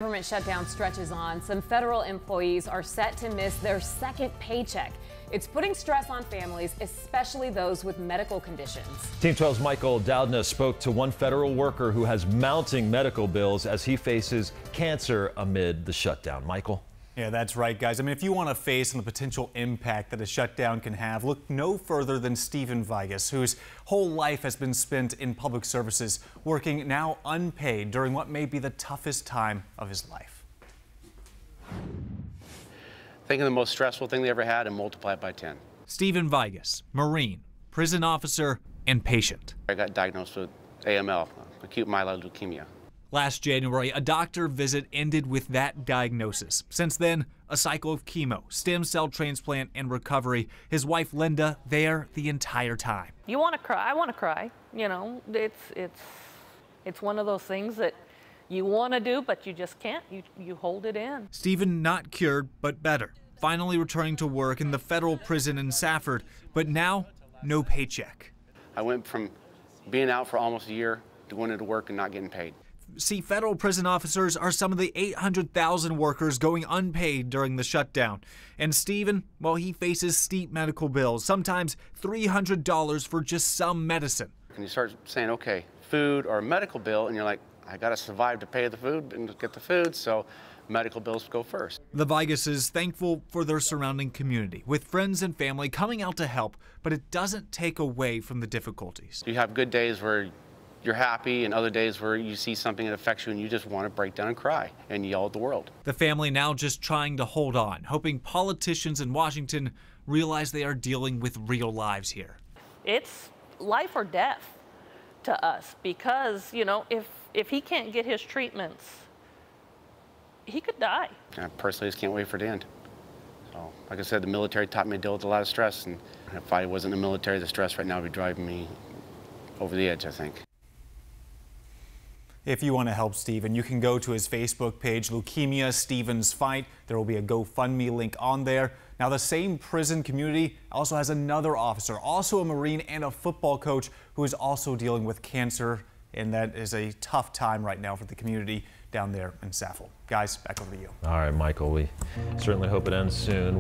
Government shutdown stretches on. Some federal employees are set to miss their second paycheck. It's putting stress on families, especially those with medical conditions. Team 12's Michael Doudna spoke to one federal worker who has mounting medical bills as he faces cancer amid the shutdown. Michael? Yeah, that's right, guys. I mean, if you want to face the potential impact that a shutdown can have, look no further than Stephen Vigus, whose whole life has been spent in public services, working now unpaid during what may be the toughest time of his life. Think of the most stressful thing they ever had and multiply it by 10. Stephen Vigus, Marine, prison officer, and patient. I got diagnosed with AML, acute myeloid leukemia. Last January, a doctor visit ended with that diagnosis. Since then, a cycle of chemo, stem cell transplant, and recovery. His wife, Linda, there the entire time. You want to cry? I want to cry. You know, it's one of those things that you want to do, but you just can't. You hold it in. Stephen not cured, but better. Finally returning to work in the federal prison in Safford, but now no paycheck. I went from being out for almost a year to going into work and not getting paid. See, federal prison officers are some of the 800,000 workers going unpaid during the shutdown. And Stephen, well, he faces steep medical bills, sometimes $300 for just some medicine. And you start saying, okay, food or a medical bill, and you're like, I got to survive to pay the food and get the food, so medical bills go first. The Vigus is thankful for their surrounding community, with friends and family coming out to help, but it doesn't take away from the difficulties. You have good days where you're happy and other days where you see something that affects you and you just want to break down and cry and yell at the world. The family now just trying to hold on, hoping politicians in Washington realize they are dealing with real lives here. It's life or death to us because, you know, if he can't get his treatments, he could die. And I personally just can't wait for it to end. So, like I said, the military taught me to deal with a lot of stress, and if I wasn't in the military, the stress right now would be driving me over the edge, I think. If you want to help Stephen, you can go to his Facebook page, Leukemia Stephen's Fight. There will be a GoFundMe link on there. Now, the same prison community also has another officer, also a Marine and a football coach, who is also dealing with cancer, and that is a tough time right now for the community down there in Safford. Guys, back over to you. All right, Michael, we certainly hope it ends soon.